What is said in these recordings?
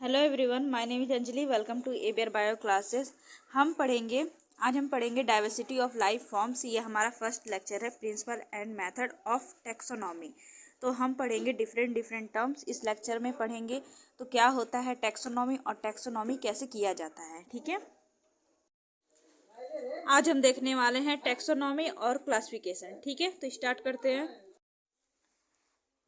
Hello everyone, my name is Anjali. Welcome to एबियर bio classes. आज हम पढ़ेंगे डाइवर्सिटी ऑफ लाइफ फॉर्म्स। ये हमारा फर्स्ट लेक्चर है, principle and method of taxonomy. तो हम पढ़ेंगे डिफरेंट टर्म्स इस लेक्चर में पढ़ेंगे। तो क्या होता है टेक्सोनॉमी और टेक्सोनॉमी कैसे किया जाता है, ठीक है। आज हम देखने वाले हैं टेक्सोनॉमी और क्लासिफिकेशन, ठीक है। तो स्टार्ट करते हैं।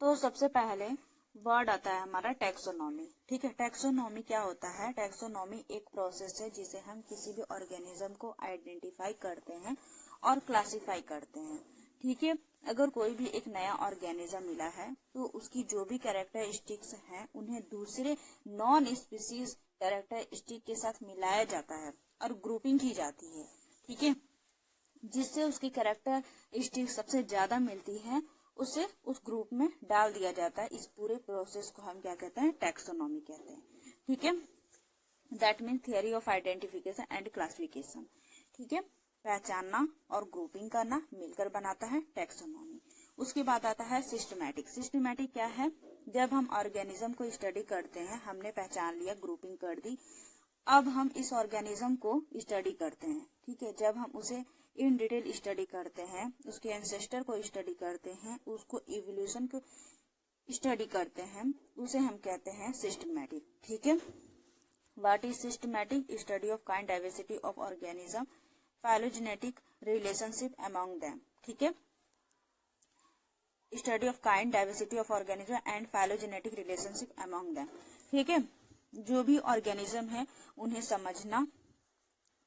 तो सबसे पहले वर्ड आता है हमारा टेक्सोनॉमी, ठीक है। टेक्सोनॉमी क्या होता है? टेक्सोनॉमी एक प्रोसेस है जिसे हम किसी भी ऑर्गेनिज्म को आइडेंटिफाई करते हैं और क्लासिफाई करते हैं, ठीक है। अगर कोई भी एक नया ऑर्गेनिज्म मिला है तो उसकी जो भी कैरेक्टरिस्टिक्स हैं उन्हें दूसरे नॉन स्पीसीज कैरेक्टरिस्टिक के साथ मिलाया जाता है और ग्रुपिंग की जाती है, ठीक है। जिससे उसकी कैरेक्टरिस्टिक सबसे ज्यादा मिलती है उसे उस ग्रुप में डाल दिया जाता है। इस पूरे प्रोसेस को हम क्या कहते हैं? टेक्सोनॉमी कहते हैं, ठीक है। That mean theory of identification and classification, ठीक है। पहचानना और ग्रुपिंग करना मिलकर बनाता है टेक्सोनॉमी। उसके बाद आता है सिस्टमैटिक। सिस्टमैटिक क्या है? जब हम ऑर्गेनिज्म को स्टडी करते हैं, हमने पहचान लिया, ग्रुपिंग कर दी, अब हम इस ऑर्गेनिज्म को स्टडी करते हैं, ठीक है। जब हम उसे इन डिटेल स्टडी करते हैं, उसके एंसेस्टर को स्टडी करते हैं, उसको इवोल्यूशन को स्टडी करते हैं, उसे हम कहते हैं सिस्टमैटिक, ठीक है। What is systematic? Study of kind diversity of organism, phylogenetic relationship among them, ठीक है। Study of kind diversity of organism and phylogenetic relationship among them, ठीक है। जो भी ऑर्गेनिज्म है उन्हें समझना,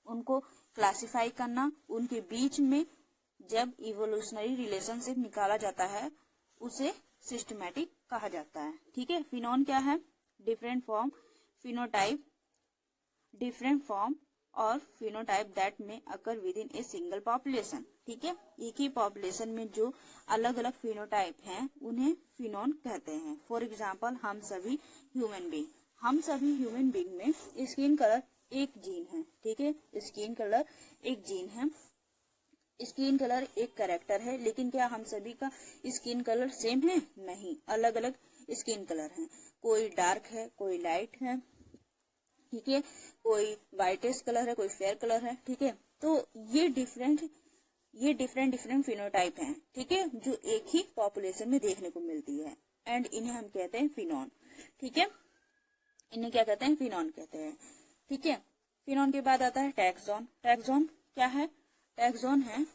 उनको क्लासिफाई करना, उनके बीच में जब इवोल्यूशनरी रिलेशनशिप निकाला जाता है उसे सिस्टमैटिक कहा जाता है, ठीक है। फिनोन क्या है? Different form, phenotype, different form और फिनोटाइप दैट में occur with in a single population, ठीक है। एक ही पॉपुलेशन में जो अलग अलग फिनोटाइप हैं उन्हें फिनोन कहते हैं। फॉर एग्जाम्पल, हम सभी ह्यूमन बीइंग में स्किन कलर एक जीन है, ठीक है। स्किन कलर एक जीन है, स्किन कलर एक कैरेक्टर है, लेकिन क्या हम सभी का स्किन कलर सेम है? नहीं, अलग अलग स्किन कलर हैं। कोई डार्क है, कोई लाइट है, ठीक है। कोई व्हाइटिश कलर है, कोई फेयर कलर है, ठीक है। तो ये डिफरेंट फिनोटाइप हैं, ठीक है, जो एक ही पॉपुलेशन में देखने को मिलती है एंड इन्हें हम कहते हैं फिनोन, ठीक है। इन्हें क्या कहते हैं? फिनोन कहते हैं, ठीक है। फिनोन के बाद आता है टैक्सोन। टैक्सोन क्या है? टैक्सोन है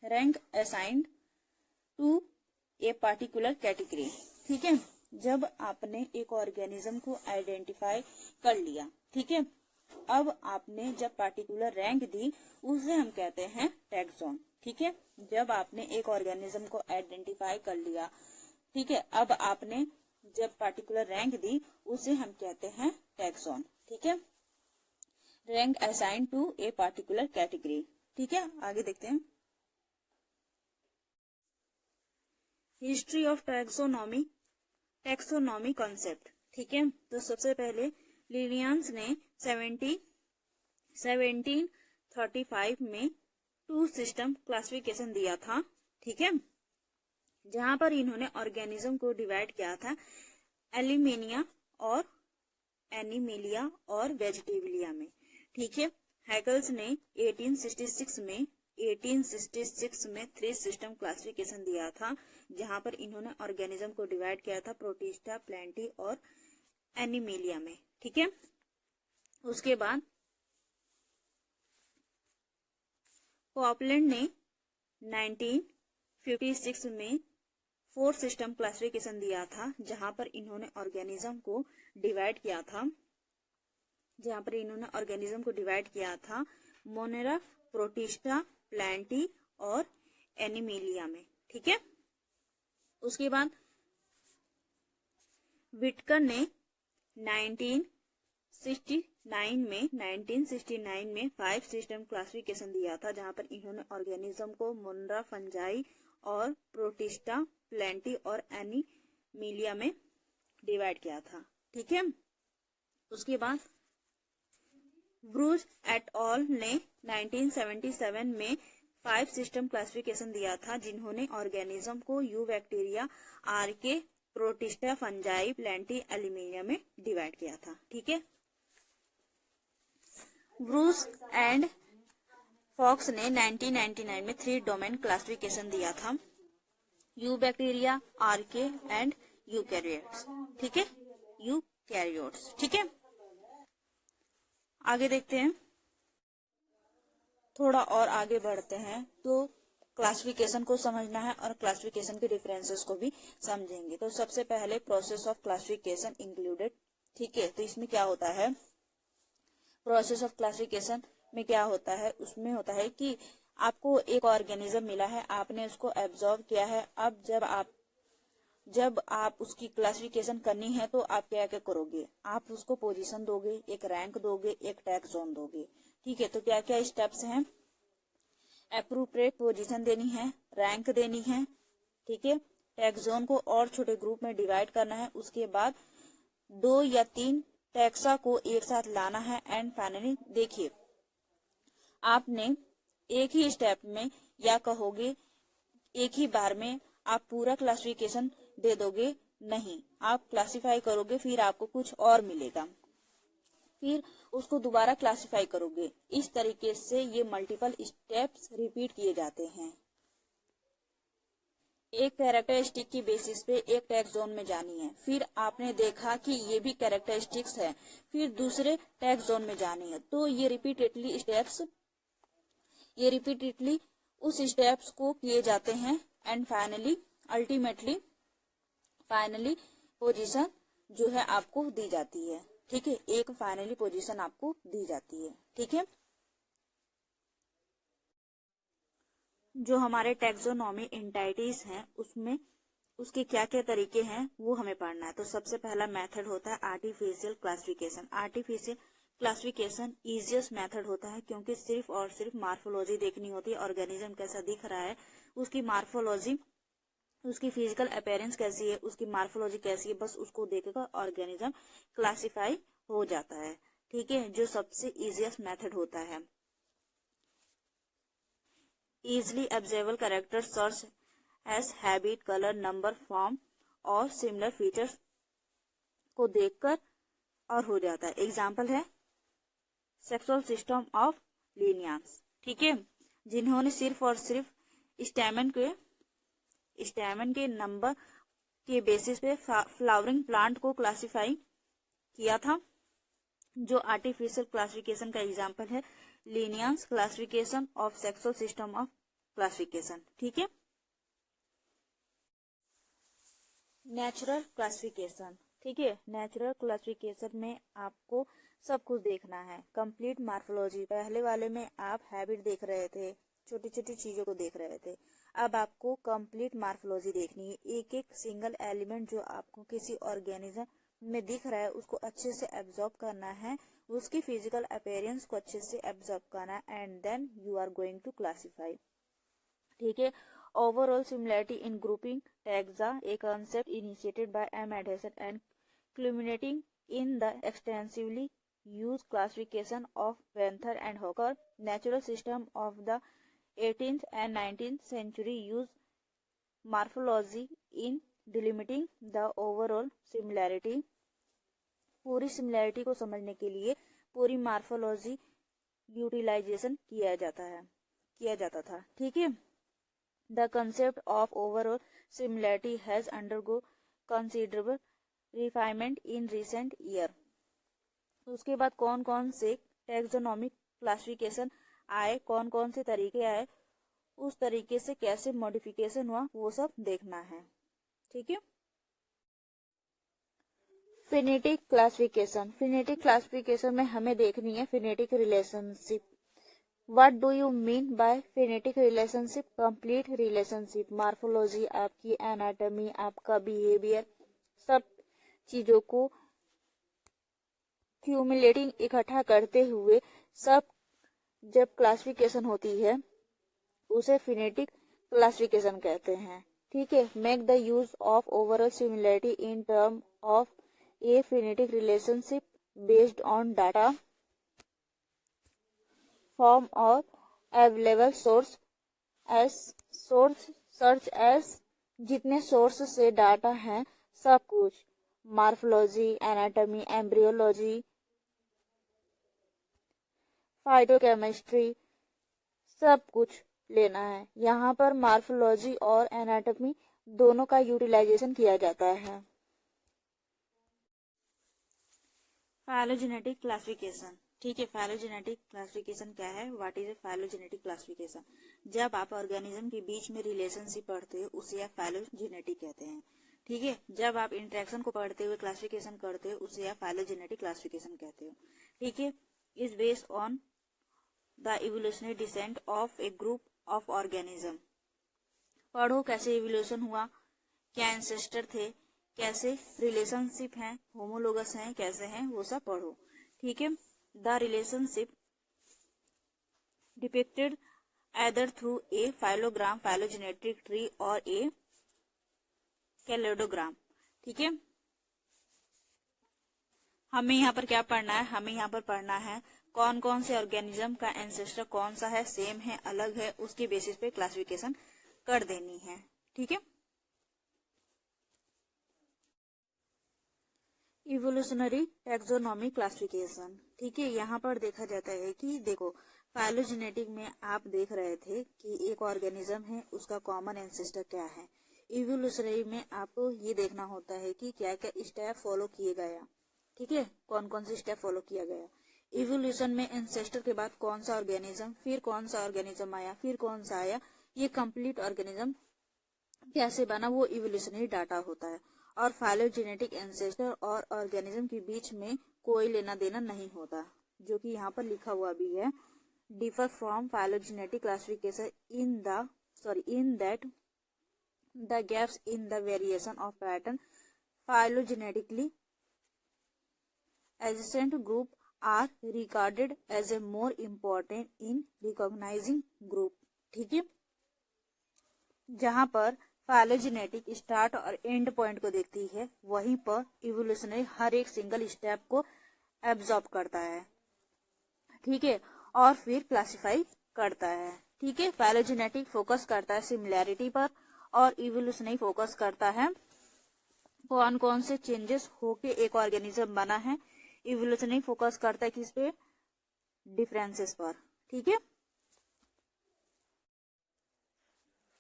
rank assigned to a particular category, ठीक है। जब आपने एक ऑर्गेनिज्म को आइडेंटिफाई कर लिया, ठीक है, अब आपने जब पार्टिकुलर रैंक दी उसे हम कहते हैं टैक्सोन, ठीक है। जब आपने एक ऑर्गेनिज्म को आइडेंटिफाई कर लिया, ठीक है, अब आपने जब पार्टिकुलर रैंक दी उसे हम कहते हैं टैक्सोन, ठीक है। Rank assign to a particular category, ठीक है। आगे देखते हैं history of taxonomy, taxonomy concept, ठीक है। तो सबसे पहले लिनियंस ने 1735 में टू सिस्टम क्लासिफिकेशन दिया था, ठीक है, जहां पर इन्होंने ऑर्गेनिज्म को डिवाइड किया था एलिमेनिया और एनिमेलिया और वेजिटेबलिया में, ठीक है। हैगल्स ने 1866 में थ्री सिस्टम क्लासिफिकेशन दिया था, जहां पर इन्होंने ऑर्गेनिज्म को डिवाइड किया था प्रोटिस्टा, प्लेंटी और एनिमेलिया में, ठीक है। उसके बाद कॉपलैंड ने 1956 में फोर्थ सिस्टम क्लासिफिकेशन दिया था, जहां पर इन्होंने ऑर्गेनिज्म को डिवाइड किया था मोनेरा, प्रोटिस्टा, प्लेंटी और एनिमेलिया में, ठीक है। उसके बाद विटकर ने 1969 में फाइव सिस्टम क्लासिफिकेशन दिया था, जहां पर इन्होंने ऑर्गेनिज्म को मोनेरा, फंजाई और प्रोटिस्टा, प्लेंटी और एनिमेलिया में डिवाइड किया था, ठीक है। उसके बाद ब्रूज एट ऑल ने 1977 में फाइव सिस्टम क्लासिफिकेशन दिया था, जिन्होंने ऑर्गेनिज्म को eubacteria, archaea, protista, fungi, plantae, एल्यूमिनियम में डिवाइड किया था। ठीक है, ब्रूस एंड फॉक्स ने 1999 में 3 डोमेन क्लासिफिकेशन दिया था, यू बैक्टीरिया, आर्के एंड यूकैरियोट्स। ठीक है, यूकैरियोट्स। ठीक है, आगे देखते हैं, थोड़ा और आगे बढ़ते हैं तो क्लासिफिकेशन को समझना है और क्लासिफिकेशन के डिफरेंसेस को भी समझेंगे। तो सबसे पहले प्रोसेस ऑफ क्लासिफिकेशन इंक्लूडेड। ठीक है, तो इसमें क्या होता है, प्रोसेस ऑफ क्लासिफिकेशन में क्या होता है, उसमें होता है कि आपको एक ऑर्गेनिज्म मिला है, आपने उसको एब्जॉर्ब किया है। अब जब आप उसकी क्लासिफिकेशन करनी है तो आप क्या क्या करोगे, आप उसको पोजीशन दोगे, एक रैंक दोगे, एक टैक्सोन दोगे। ठीक है, तो क्या क्या स्टेप्स हैं, एप्रोप्रिएट पोजीशन देनी है, रैंक देनी है। ठीक है, टैक्सोन को और छोटे ग्रुप में डिवाइड करना है, उसके बाद 2 या 3 टैक्सा को एक साथ लाना है एंड फाइनली देखिए, आपने एक ही स्टेप में या कहोगे एक ही बार में आप पूरा क्लासिफिकेशन दे दोगे, नहीं, आप क्लासिफाई करोगे, फिर आपको कुछ और मिलेगा, फिर उसको दोबारा क्लासिफाई करोगे। इस तरीके से ये मल्टीपल स्टेप्स रिपीट किए जाते हैं। एक कैरेक्टरिस्टिक की बेसिस पे एक टैक्सोन में जानी है, फिर आपने देखा कि ये भी कैरेक्टरिस्टिक्स है, फिर दूसरे टैक्सोन में जानी है। तो ये रिपीटेडली उस स्टेप्स को किए जाते हैं एंड अल्टीमेटली फाइनली पोजीशन जो है आपको दी जाती है। ठीक है, एक फाइनली पोजीशन आपको दी जाती है। ठीक है, जो हमारे टैक्सोनॉमी एंटाइटीज हैं उसमें उसके क्या क्या तरीके हैं वो हमें पढ़ना है। तो सबसे पहला मेथड होता है artificial classification. Artificial classification easiest method होता है, क्योंकि सिर्फ और सिर्फ मार्फोलॉजी देखनी होती है, ऑर्गेनिज्म कैसा दिख रहा है, उसकी मार्फोलॉजी, उसकी फिजिकल अपीयरेंस कैसी है, उसकी मार्फोलॉजी कैसी है, बस उसको देखकर ऑर्गेनिज्म क्लासिफाई हो जाता है। ठीक है, जो सबसे इजिएस्ट मेथड होता है। इजिली ऑब्जर्वेबल कैरेक्टर सर्च as habit, colour, number, form और सिमिलर फीचर्स को देखकर और हो जाता है। एग्जाम्पल है सेक्सुअल सिस्टम ऑफ लिनियंस। ठीक है, जिन्होंने सिर्फ और सिर्फ स्टैमेन के नंबर के बेसिस पे फ्लावरिंग प्लांट को क्लासिफाई किया था। जो आर्टिफिशियल क्लासिफिकेशन का एग्जाम्पल है Linnaeus's classification of sexual system of classification. ठीक है, नेचुरल क्लासिफिकेशन। ठीक है, नेचुरल क्लासिफिकेशन में आपको सब कुछ देखना है, कंप्लीट मार्फोलॉजी। पहले वाले में आप हैबिट देख रहे थे, छोटी छोटी चीजों को देख रहे थे, अब आपको कंप्लीट मार्फोलॉजी देखनी है। एक एक सिंगल एलिमेंट जो आपको किसी ऑर्गेनिज्म में दिख रहा है उसको अच्छे से एब्जॉर्ब करना है, उसकी फिजिकल अपीयरेंस को अच्छे से एब्जॉर्ब करना है and then you are going to classify. ठीक है, overall similarity in grouping taxa, a concept initiated by M. Addison and culminating in the extensively used classification of Wenther and Hooker. Natural system of the 18th and 19th century used morphology in delimiting the overall similarity. पूरी similarity को समझने के लिए पूरी morphology utilisation किया जाता था। ठीक है, The concept of overall similarity has undergone considerable refinement in recent years. उसके बाद कौन कौन से टैक्सोनॉमिक क्लासिफिकेशन आए, कौन कौन से तरीके आए, उस तरीके से कैसे मॉडिफिकेशन हुआ, वो सब देखना है। ठीक है, फिनेटिक क्लासिफिकेशन। फिनेटिक क्लासिफिकेशन में हमें देखनी है phenetic relationship. What do you mean by phonetic relationship? Complete relationship, morphology, आपकी एनाटॉमी, आपका बिहेवियर, सब चीजों को क्यूमुलेटिंग इकट्ठा करते हुए सब जब क्लासिफिकेशन होती है उसे फिनेटिक क्लासिफिकेशन कहते हैं। ठीक है, make the use of overall similarity in term of A phenetic relationship based on data form और अवेलेबल सोर्स सर्च एस। जितने सोर्स से डाटा हैं सब कुछ, मॉर्फोलॉजी, एनाटॉमी, एम्ब्रियोलॉजी, फाइटोकेमिस्ट्री, सब कुछ लेना है। यहाँ पर मॉर्फोलॉजी और एनाटॉमी दोनों का यूटिलाइजेशन किया जाता है। फाइलोजेनेटिक क्लासिफिकेशन, ठीक है। फाइलोजेनेटिक क्लासिफिकेशन क्या है? What is a phylogenetic classification? जब आप ऑर्गेनिज्म के बीच में रिलेशनशिप पढ़ते हो उसे आप फाइलोजेनेटिक कहते हैं, ठीक है। जब आप इंटरेक्शन को पढ़ते हुए क्लासिफिकेशन करते हो उसे आप फाइलोजेनेटिक क्लासिफिकेशन कहते हो, ठीक है। Is based on the evolutionary descent of A group of organism. पढ़ो कैसे इवोल्यूशन हुआ, क्या एंसेस्टर थे, कैसे रिलेशनशिप हैं, होमोलोगस हैं, कैसे हैं, वो सब पढ़ो, ठीक है। The relationship depicted either through a phylogram, phylogenetic tree और a कैलेडोग्राम, ठीक है। हमें यहाँ पर क्या पढ़ना है? हमें यहाँ पर पढ़ना है कौन कौन से ऑर्गेनिज्म का एंसेस्टर कौन सा है, सेम है, अलग है, उसके बेसिस पे क्लासिफिकेशन कर देनी है, ठीक है। इवोल्यूशनरी टैक्सोनॉमी क्लासिफिकेशन, ठीक है। यहाँ पर देखा जाता है कि देखो फाइलोजेनेटिक में आप देख रहे थे कि एक ऑर्गेनिज्म है, उसका कॉमन एंसेस्टर क्या है। इवोल्यूशनरी में आपको ये देखना होता है कि क्या क्या स्टेप फॉलो किए गया, ठीक है, कौन कौन से स्टेप फॉलो किया गया। इवोल्यूशन में एंसेस्टर के बाद कौन सा ऑर्गेनिज्म, फिर कौन सा ऑर्गेनिज्म आया, फिर कौन सा आया, ये कंप्लीट ऑर्गेनिज्म कैसे बना, वो इवोल्यूशनरी डाटा होता है। और फाइलोजेनेटिक एंसेस्टर और ऑर्गेनिज्म के बीच में कोई लेना देना नहीं होता, जो कि यहाँ पर लिखा हुआ भी है। Differ from phylogenetic classification in that the gaps in the variation of pattern phylogenetically adjacent group are regarded as a more important in recognizing group, ठीक है। जहां पर फाइलोजेनेटिक स्टार्ट और एंड पॉइंट को देखती है, वहीं पर इवोल्यूशनरी हर एक सिंगल स्टेप को एब्जॉर्ब करता है, ठीक है, और फिर क्लासिफाई करता है, ठीक है। फाइलोजेनेटिक फोकस करता है सिमिलैरिटी पर और इवोल्यूशनरी फोकस करता है कौन कौन से चेंजेस होके एक ऑर्गेनिज्म बना है। इवोल्यूशनरी फोकस करता है किस पे? डिफरेंसेस पर, ठीक है।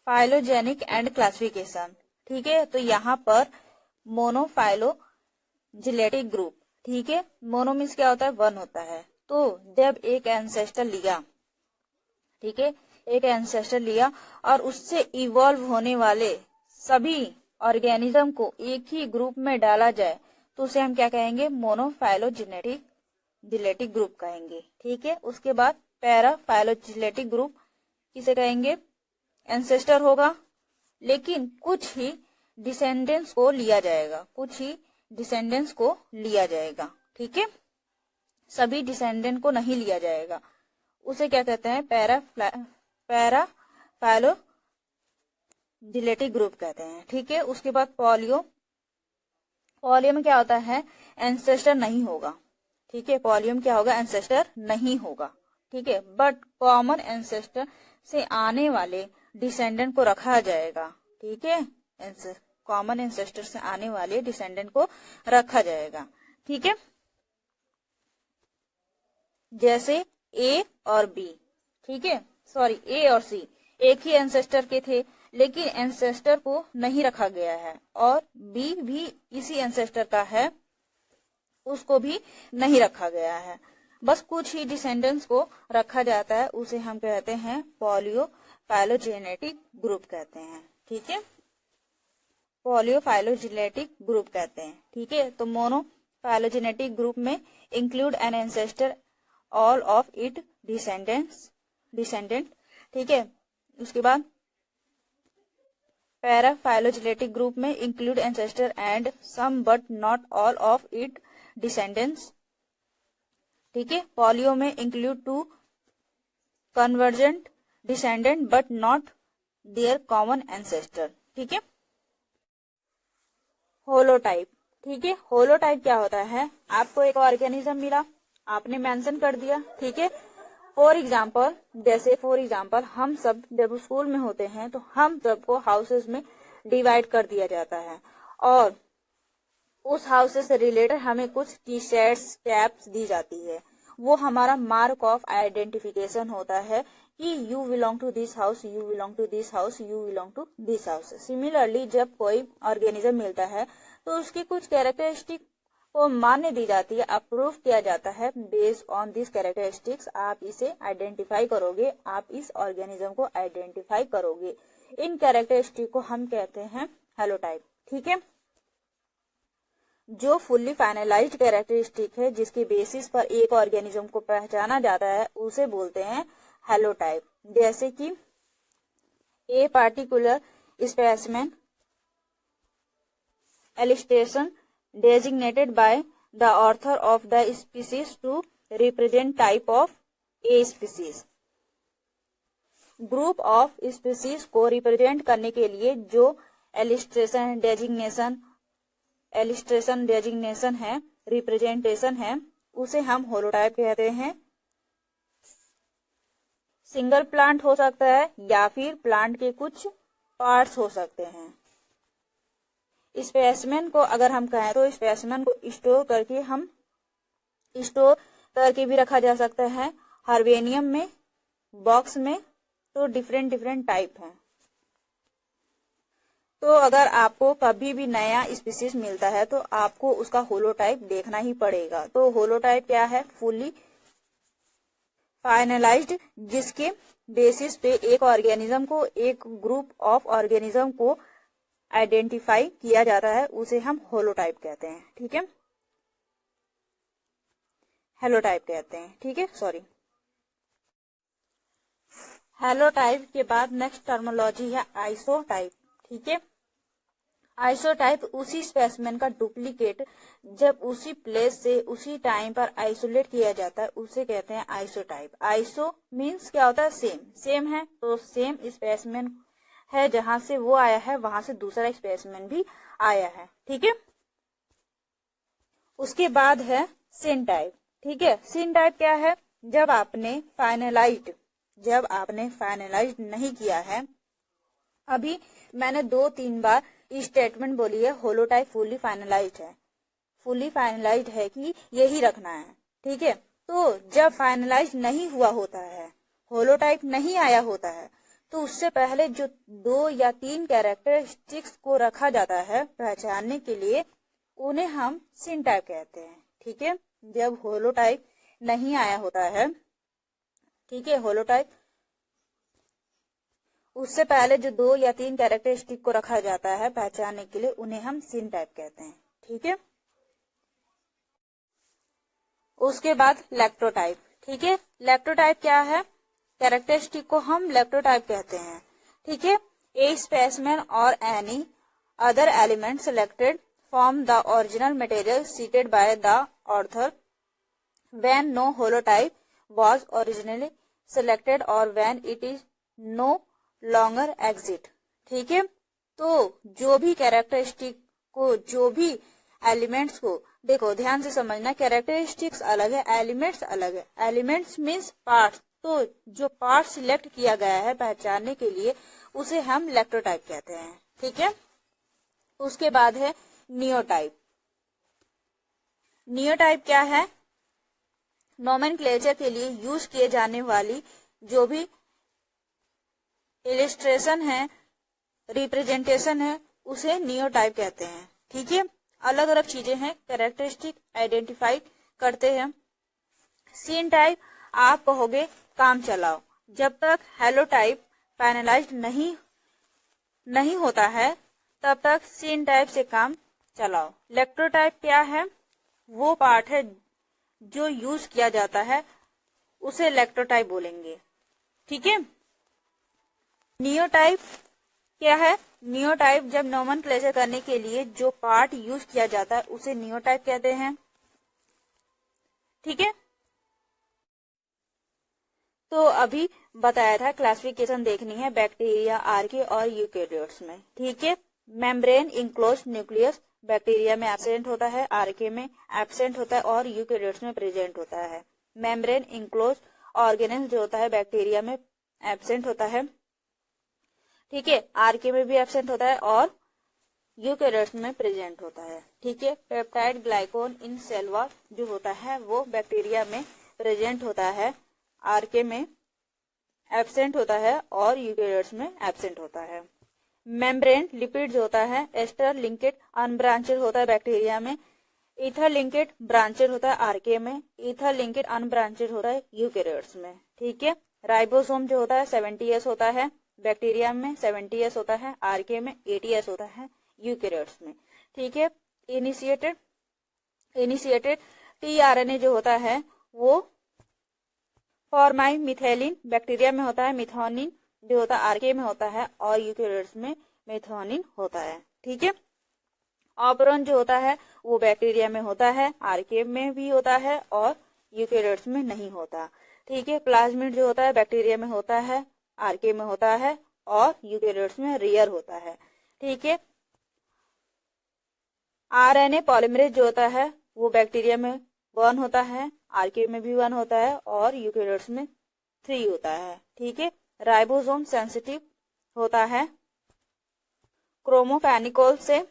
फाइलोजेनिक एंड क्लासिफिकेशन, ठीक है। तो यहाँ पर मोनोफाइलोजिलेटिक ग्रुप, ठीक है। मोनो मीन्स क्या होता है? वन होता है। तो जब एक एंसेस्टर लिया, ठीक है, एक एंसेस्टर लिया और उससे इवॉल्व होने वाले सभी ऑर्गेनिज्म को एक ही ग्रुप में डाला जाए तो उसे हम क्या कहेंगे? मोनोफाइलोजिलेटिक ग्रुप कहेंगे, ठीक है। उसके बाद पैराफाइलोजिलेटिक ग्रुप किसे कहेंगे? एंसेस्टर होगा लेकिन कुछ ही डिसेंडेंट्स को लिया जाएगा, ठीक है। सभी डिसेंडेंट को नहीं लिया जाएगा, उसे क्या कहते हैं? पैराफाइलोजिलेटिक ग्रुप कहते हैं, ठीक है। उसके बाद पॉलियो में क्या होता है? एंसेस्टर नहीं होगा, ठीक है। पॉलियो में क्या होगा? एंसेस्टर नहीं होगा, ठीक है। बट कॉमन एंसेस्टर से आने वाले डिसेंडेंट को रखा जाएगा, ठीक है। कॉमन एंसेस्टर से आने वाले डिसेंडेंट को रखा जाएगा, ठीक है। जैसे ए और बी, ठीक है, सॉरी ए और सी एक ही एंसेस्टर के थे लेकिन एंसेस्टर को नहीं रखा गया है, और बी भी इसी एंसेस्टर का है, उसको भी नहीं रखा गया है, बस कुछ ही डिसेंडेंट्स को रखा जाता है, उसे हम कहते हैं पॉलियोफाइलोजेनेटिक ग्रुप कहते हैं, ठीक है। पॉलियोफाइलोजेनेटिक ग्रुप कहते हैं, ठीक है। तो मोनोफाइलोजेनेटिक ग्रुप में include an ancestor all of it descendant, ठीक है। उसके बाद पैराफाइलोजेनेटिक ग्रुप में include ancestor and some but not all of it descendants, ठीक है। पॉलियो में include two convergent descendant but not their common ancestor, ठीक है। होलोटाइप, ठीक है। होलोटाइप क्या होता है? आपको एक ऑर्गेनिज्म मिला, आपने मेंशन कर दिया, ठीक है। फॉर एग्जाम्पल हम सब जब स्कूल में होते हैं तो हम सबको हाउसेस में डिवाइड कर दिया जाता है और उस हाउस से रिलेटेड हमें कुछ टी शर्ट्स कैप्स दी जाती है, वो हमारा मार्क ऑफ आइडेंटिफिकेशन होता है कि you belong to this house, you belong to this house, you belong to this house. Similarly जब कोई ऑर्गेनिज्म मिलता है तो उसकी कुछ कैरेक्टरिस्टिक को मान्य दी जाती है, अप्रूव किया जाता है। बेस्ड ऑन दिस कैरेक्टरिस्टिक्स आप इसे आइडेंटिफाई करोगे, आप इस ऑर्गेनिज्म को आइडेंटिफाई करोगे। इन कैरेक्टरिस्टिक को हम कहते हैं हेलोटाइप। ठीक है, जो फुल्ली फाइनलाइज्ड कैरेक्टरिस्टिक है जिसके बेसिस पर एक ऑर्गेनिज्म को पहचाना जाता है उसे बोलते हैं हेलोटाइप। जैसे कि a particular specimen illustration designated by the author of the species to represent type of a species। Group of species को रिप्रेजेंट करने के लिए जो illustration डेजिग्नेशन है, रिप्रेजेंटेशन है, उसे हम होलोटाइप कहते हैं। सिंगल प्लांट हो सकता है या फिर प्लांट के कुछ पार्ट्स हो सकते हैं। स्पेसिमेन को अगर हम कहें तो स्पेसिमेन को स्टोर करके भी रखा जा सकता है, हार्वेनियम में, बॉक्स में, तो डिफरेंट टाइप हैं। तो अगर आपको कभी भी नया स्पीसीज मिलता है तो आपको उसका होलोटाइप देखना ही पड़ेगा। तो होलोटाइप क्या है? फुल्ली फाइनलाइज्ड, जिसके बेसिस पे एक ऑर्गेनिज्म को, एक ग्रुप ऑफ ऑर्गेनिज्म को आइडेंटिफाई किया जाता है, उसे हम होलोटाइप कहते हैं। ठीक है, हेलोटाइप कहते हैं। ठीक है, सॉरी। हेलोटाइप के बाद नेक्स्ट टर्मोलॉजी है आइसोटाइप। ठीक है, आइसोटाइप उसी स्पेसिमेन का डुप्लीकेट जब उसी प्लेस से उसी टाइम पर आइसोलेट किया जाता है उसे कहते हैं आइसोटाइप। आइसो मीन्स क्या होता है? सेम। सेम है तो सेम स्पेसिमेन है, जहां से वो आया है वहां से दूसरा स्पेसिमेन भी आया है। ठीक है, उसके बाद है सिनटाइप। ठीक है, सिनटाइप क्या है? जब आपने फाइनलाइज्ड नहीं किया है, अभी मैंने 2-3 बार स्टेटमेंट बोली है होलोटाइप फुली फाइनलाइज्ड है, फुली फाइनलाइज्ड है कि यही रखना है। ठीक है, तो जब फाइनलाइज्ड नहीं हुआ होता है, होलोटाइप नहीं आया होता है, तो उससे पहले जो 2 या 3 कैरेक्टरिस्टिक्स को रखा जाता है पहचानने के लिए, उन्हें हम सिनटाइप कहते हैं। ठीक है, जब होलोटाइप नहीं आया होता है, ठीक है, होलोटाइप उससे पहले जो 2 या 3 कैरेक्टरिस्टिक को रखा जाता है पहचानने के लिए, उन्हें हम सिनटाइप कहते हैं। ठीक है, उसके बाद लैक्टोटाइप। ठीक है, लैक्टोटाइप क्या है? कैरेक्टरिस्टिक को हम लैक्टोटाइप कहते हैं। ठीक है, a specimen or any other element selected from the original material cited by the author when no holotype was originally selected or when it is no longer exist. ठीक है, तो जो भी कैरेक्टरिस्टिक को, जो भी एलिमेंट्स को, देखो ध्यान से समझना, कैरेक्टरिस्टिक्स अलग है, एलिमेंट्स अलग है। एलिमेंट्स मीन्स पार्ट्स, तो जो पार्ट सिलेक्ट किया गया है पहचानने के लिए उसे हम लैक्टोटाइप कहते हैं। ठीक है, उसके बाद है नियोटाइप। नियोटाइप क्या है? नोमेनक्लेचर के लिए यूज किए जाने वाली जो भी इलिस्ट्रेशन है, रिप्रेजेंटेशन है, उसे नियोटाइप कहते हैं। ठीक है, अलग अलग चीजें हैं, कैरेक्टरिस्टिक आइडेंटिफाई करते हैं। सिनटाइप आप कहोगे काम चलाओ, जब तक हेलोटाइप फाइनलाइज्ड नहीं होता है तब तक सिनटाइप से काम चलाओ। लैक्टोटाइप क्या है? वो पार्ट है जो यूज किया जाता है, उसे लैक्टोटाइप बोलेंगे। ठीक है, नियोटाइप क्या है? नियोटाइप जब नोमेनक्लेचर करने के लिए जो पार्ट यूज किया जाता है उसे नियोटाइप कहते हैं। ठीक है, तो अभी बताया था क्लासिफिकेशन देखनी है बैक्टीरिया, आर्के और यूकेरियोट्स में। ठीक है, मेम्ब्रेन इंक्लोज न्यूक्लियस बैक्टीरिया में एब्सेंट होता है, आर्के में एब्सेंट होता है और यूकेरियोट्स में प्रेजेंट होता है। मेम्ब्रेन इंक्लोज ऑर्गेनेल जो होता है बैक्टीरिया में एब्सेंट होता है, ठीक है, आर्के में भी एब्सेंट होता है और यूकेरियोट्स में प्रेजेंट होता है। ठीक है, पेप्टाइड ग्लाइकोन इन सेल वॉल जो होता है वो बैक्टीरिया में प्रेजेंट होता है, आर्के में एब्सेंट होता है और यूकेरियोट्स में एब्सेंट होता है। मेम्ब्रेन लिपिड्स होता है, एस्टर लिंकेड अनब्रांचेड होता है बैक्टीरिया में, ईथर लिंकेड ब्रांचेड होता है आर्के में, ईथर लिंकेड अनब्रांचेड होता है यूकेरियोट्स में। ठीक है, राइबोसोम जो होता है 70S होता है बैक्टीरिया में, 70S होता है आर्के में, 80S होता है यूकेरियोट्स में। ठीक है, इनिशिएटेड टीआरएनए जो होता है वो फॉर्माइन मिथेलिन बैक्टीरिया में होता है, मिथोनिन जो होता है आर्के में होता है और यूकेरियोट्स में मिथोनिन होता है। ठीक है, ऑपरॉन जो होता है वो बैक्टीरिया में होता है, आर्के में भी होता है और यूकेरियोट्स में नहीं होता। ठीक है, प्लाज्मिड जो होता है बैक्टीरिया में होता है, आर्के में होता है और यूकेरियोट्स में रेयर होता है। ठीक है, आरएनए पॉलीमरेज जो होता है वो बैक्टीरिया में 1 होता है, आर्के में भी 1 होता है और यूकेरियोट्स में 3 होता है। ठीक है, राइबोसोम सेंसिटिव होता है क्रोमोफेनिकोल से।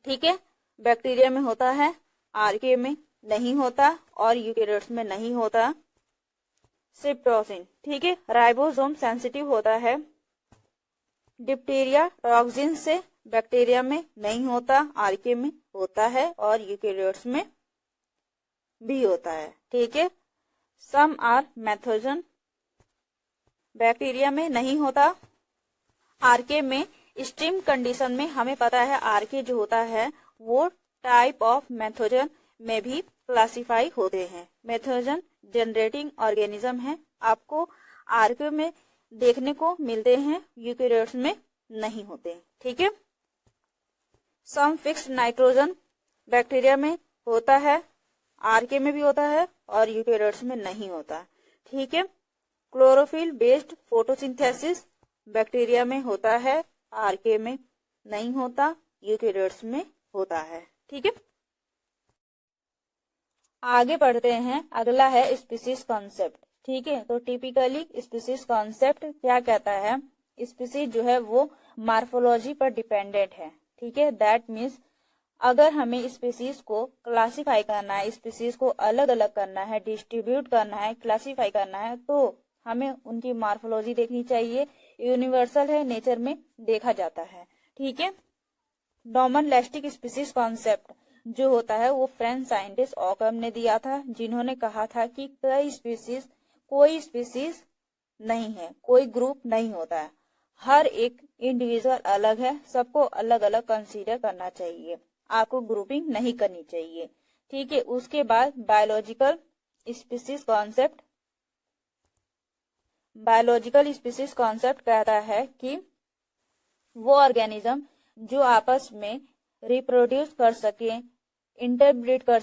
ठीक है, बैक्टीरिया में होता है, आर्के में नहीं होता और यूकेरियोट्स में नहीं होता। सिप्टोसिन, ठीक है, राइबोसोम सेंसिटिव होता है डिप्टीरिया टॉक्सिन से, बैक्टीरिया में नहीं होता, आर्के में होता है और यूकेरियोट्स में भी होता है। ठीक है, सम आर मैथोजन बैक्टीरिया में नहीं होता, आर्के में। स्ट्रीम कंडीशन में हमें पता है आर्के जो होता है वो टाइप ऑफ मैथोजन में भी क्लासिफाई होते हैं। मैथोजन जनरेटिंग ऑर्गेनिज्म है, आपको आर्के में देखने को मिलते हैं, यूकेरियोट्स में नहीं होते। ठीक है, सम फिक्स्ड नाइट्रोजन बैक्टीरिया में होता है, आर्के में भी होता है और यूकेरियोट्स में नहीं होता। ठीक है, क्लोरोफिल बेस्ड फोटोसिंथेसिस बैक्टीरिया में होता है, आर्के में नहीं होता, यूकेरियोट्स में होता है। ठीक है, आगे बढ़ते हैं। अगला है स्पीसीज कॉन्सेप्ट। ठीक है, तो टिपिकली स्पीसीज कॉन्सेप्ट क्या कहता है, स्पीसीज जो है वो मार्फोलॉजी पर डिपेंडेंट है। ठीक है, दैट मीन्स अगर हमें स्पीसीज को क्लासिफाई करना है, स्पीसीज को अलग अलग करना है, डिस्ट्रीब्यूट करना है, क्लासिफाई करना है, तो हमें उनकी मार्फोलॉजी देखनी चाहिए। यूनिवर्सल है, नेचर में देखा जाता है। ठीक है, नॉर्मनलिस्टिक स्पीसीज कॉन्सेप्ट जो होता है वो फ्रेंच साइंटिस्ट ऑकम ने दिया था, जिन्होंने कहा था कि कोई स्पीसीज नहीं है, कोई ग्रुप नहीं होता है, हर एक इंडिविजुअल अलग है, सबको अलग अलग कंसीडर करना चाहिए, आपको ग्रुपिंग नहीं करनी चाहिए। ठीक है, उसके बाद बायोलॉजिकल स्पीसीज कॉन्सेप्ट कहता है कि वो ऑर्गेनिज्म जो आपस में रिप्रोड्यूस कर सके, इंटरब्रीड कर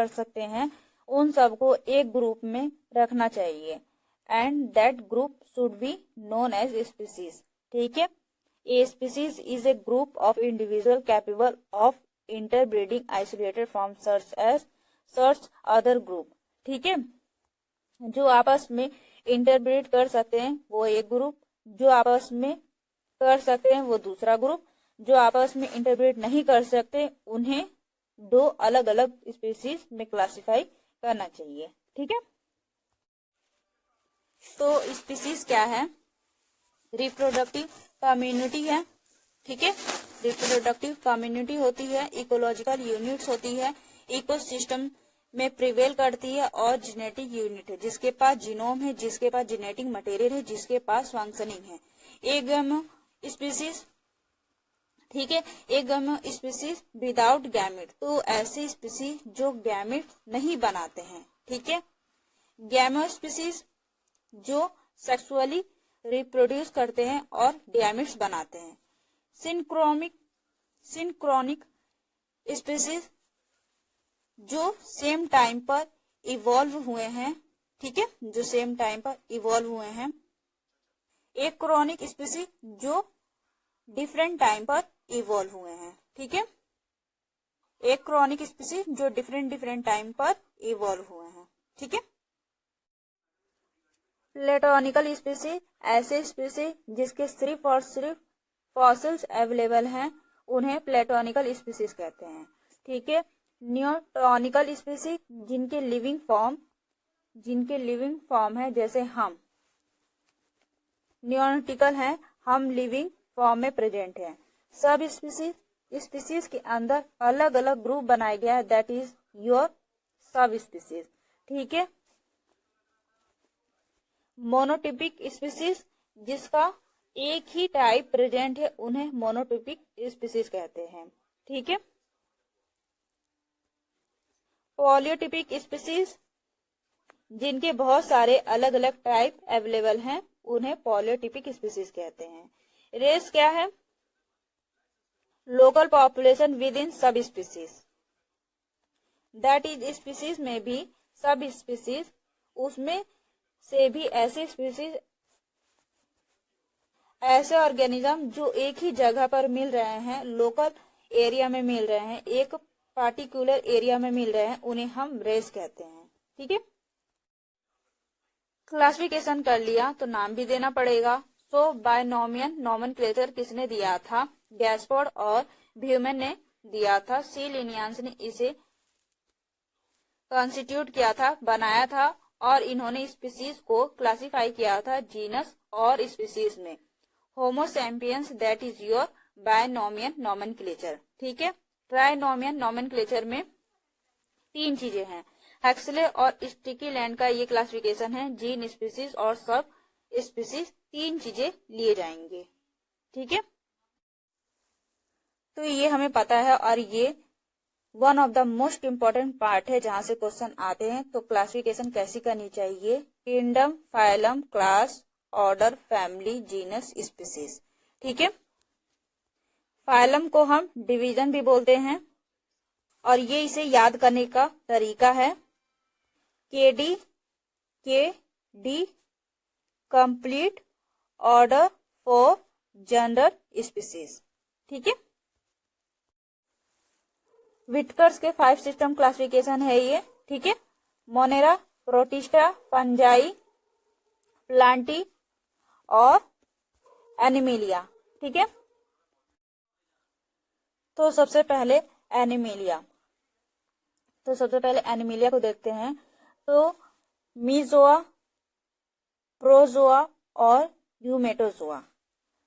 सकते हैं, उन सबको एक ग्रुप में रखना चाहिए and that group should be known as species. ठीक है, a species is a group of individual capable of interbreeding isolated from सर्च अदर ग्रुप। ठीक है, जो आपस में इंटरब्रीड कर सकते हैं वो एक ग्रुप, जो आपस में कर सकते हैं वो दूसरा ग्रुप, जो आपस में इंटरब्रीड नहीं कर सकते उन्हें 2 अलग अलग स्पीसीज में क्लासिफाई करना चाहिए। ठीक है, तो स्पीसीज क्या है, रिप्रोडक्टिव कम्युनिटी है। ठीक है, रिप्रोडक्टिव कम्युनिटी होती है, इकोलॉजिकल यूनिट्स होती है, इकोसिस्टम में प्रिवेल करती है, और जेनेटिक यूनिट है, जिसके पास जीनोम है, जिसके पास जेनेटिक मटेरियल है, जिसके पास फंक्शनिंग है। एक गैमेटो स्पीसीज, ठीक है, एक गैमेटो स्पीसीज विदाउट गैमेट, तो ऐसे स्पीसीज जो गैमेट नहीं बनाते हैं। ठीक है, गैमेटो स्पीसीज जो सेक्सुअली रिप्रोड्यूस करते हैं और गैमेट्स बनाते हैं। सिंक्रोनिक स्पीसीज जो सेम टाइम पर इवॉल्व हुए हैं। ठीक है, जो सेम टाइम पर इवॉल्व हुए हैं। एक क्रोनिक स्पीसीज जो डिफरेंट टाइम पर इवॉल्व हुए हैं। ठीक है, एक क्रोनिक स्पीसीज जो डिफरेंट टाइम पर इवॉल्व हुए हैं। ठीक है, प्लेटोनिकल स्पीसीज ऐसे स्पीसीज जिसके सिर्फ और सिर्फ फॉसिल्स अवेलेबल हैं उन्हें प्लेटोनिकल स्पीसीज कहते हैं। ठीक है, नियोटॉनिकल स्पीसीज जिनके लिविंग फॉर्म है जैसे हम, नियोटिकल है, हम लिविंग फॉर्म में प्रेजेंट है। सब स्पीसीज के अंदर अलग अलग ग्रुप बनाया गया है, that is your sub species. ठीक है, मोनोटिपिक स्पीसीज जिसका एक ही टाइप प्रेजेंट है उन्हें मोनोटिपिक स्पीसीज कहते हैं। ठीक है, पॉलियोटिपिक स्पीसीज जिनके बहुत सारे अलग अलग टाइप अवेलेबल हैं उन्हें पॉलियोटिपिक स्पीसीज कहते हैं। रेस क्या है? Local population with in sub species, that is species में भी सब स्पीसीज, उसमें से भी ऐसे स्पीसीज, ऐसे ऑर्गेनिज्म जो एक ही जगह पर मिल रहे हैं, लोकल एरिया में मिल रहे हैं, एक पार्टिकुलर एरिया में मिल रहे हैं, उन्हें हम रेस कहते हैं। ठीक है, क्लासिफिकेशन कर लिया तो नाम भी देना पड़ेगा। सो बायनोमियल नोमेनक्लेचर किसने दिया था? गैस्फोर्ड और ब्यूमेन ने दिया था। सी लिनियंस ने इसे कॉन्स्टिट्यूट किया था, बनाया था, और इन्होंने स्पीसीज को क्लासिफाई किया था जीनस और स्पीसीज में। Homo sapiens that is your binomial nomenclature. ठीक है, ट्राइनोमियल नोमेनक्लेचर में 3 चीजें हैं। हैक्सले और स्टिकीलैंड का ये क्लासिफिकेशन है। जीन, स्पीसीज और सब स्पीसीज 3 चीजें लिए जाएंगे। ठीक है, तो ये हमें पता है और ये one of the most important part है जहां से क्वेश्चन आते हैं। तो क्लासिफिकेशन कैसी करनी चाहिए? Kingdom, phylum, class, order, family, genus, species. ठीक है, फाइलम को हम डिवीजन भी बोलते हैं और ये इसे याद करने का तरीका है के D complete order for general species. ठीक है, विटकर्स के 5 सिस्टम क्लासिफिकेशन है ये। ठीक है, मोनेरा, प्रोटिस्टा, फंजाई, प्लांटी और एनिमिलिया। ठीक है, तो सबसे पहले एनिमिलिया को देखते हैं। तो मीजोआ, प्रोजोआ और यूमेटोजोआ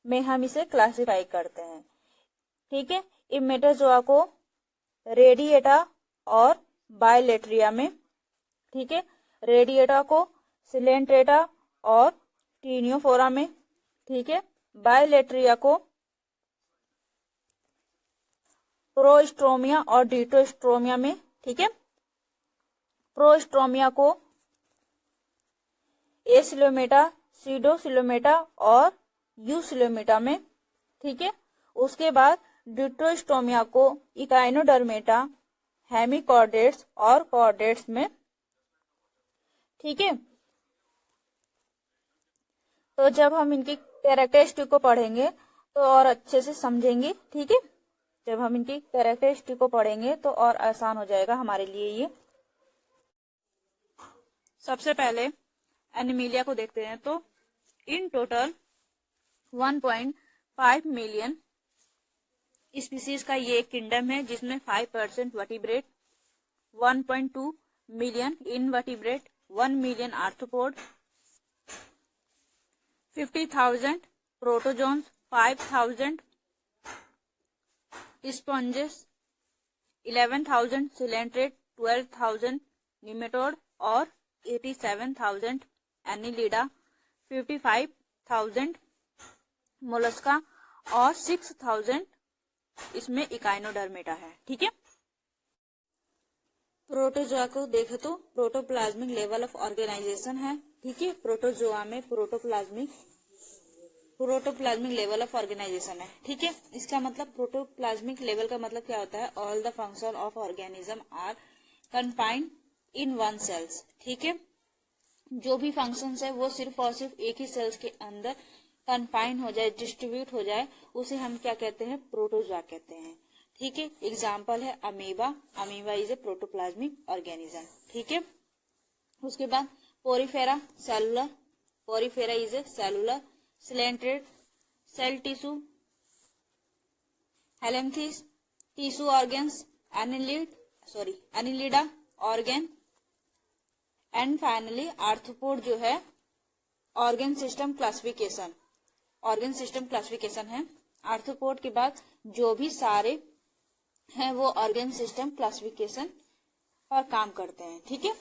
में हम इसे क्लासिफाई करते हैं। ठीक है, इमेटोजोआ को रेडिएटा और बायलेट्रिया में। ठीक है, रेडिएटा को सिलेंट्रेटा और टीनियोफोरा में। ठीक है, बायलेट्रिया को प्रोस्ट्रोमिया और डिटोस्ट्रोमिया में। ठीक है, प्रोस्ट्रोमिया को एसिलोमेटा, सीडोसिलोमेटा और यूसिलोमेटा में। ठीक है, उसके बाद डिटोस्ट्रोमिया को इकाइनोडर्मेटा, हेमिकॉर्डेट्स और कॉर्डेट्स में। ठीक है, तो जब हम इनकी कैरेक्टरिस्टिक को पढ़ेंगे तो और अच्छे से समझेंगे। ठीक है, जब हम इनकी कैरेक्टरिस्टिक को पढ़ेंगे तो और आसान हो जाएगा हमारे लिए ये। सबसे पहले एनिमिलिया को देखते हैं। तो इन टोटल 1.5 मिलियन स्पीसीज का ये एक किंगडम है जिसमें 5% vertebrate, 1.2 million invertebrate, 1 million arthropod, 50,000 protozoans, 5,000 sponges, 11,000 coelenterate, 12,000 nematode और 87,000 एनिलिडा, 55,000 मोलस्का और 6,000 इसमें इकाइनोडर्मेटा है। ठीक है, प्रोटोजोआ को देखे तो प्रोटोप्लाज्मिक लेवल ऑफ ऑर्गेनाइजेशन है। ठीक है, प्रोटोजोआ में प्रोटोप्लाज्मिक लेवल ऑफ ऑर्गेनाइजेशन है। ठीक है, इसका मतलब प्रोटोप्लाज्मिक लेवल का मतलब क्या होता है? All the function of organism are confined in one cells. ठीक है, जो भी फंक्शंस है वो सिर्फ और सिर्फ एक ही सेल्स के अंदर कन्फाइन हो जाए, डिस्ट्रीब्यूट हो जाए, उसे हम क्या कहते हैं? प्रोटोजोआ कहते हैं। ठीक है, एग्जाम्पल है amoeba. Amoeba is a protoplasmic organism. ठीक है, उसके बाद porifera, cellular, porifera is a cellular, coelenterate, cell tissue, helminthes tissue organs, annelida organ, and finally arthropod जो है organ system classification. Organ system classification है। आर्थ्रोपोड के बाद जो भी सारे हैं वो ऑर्गन सिस्टम क्लासिफिकेशन पर काम करते हैं। ठीक है,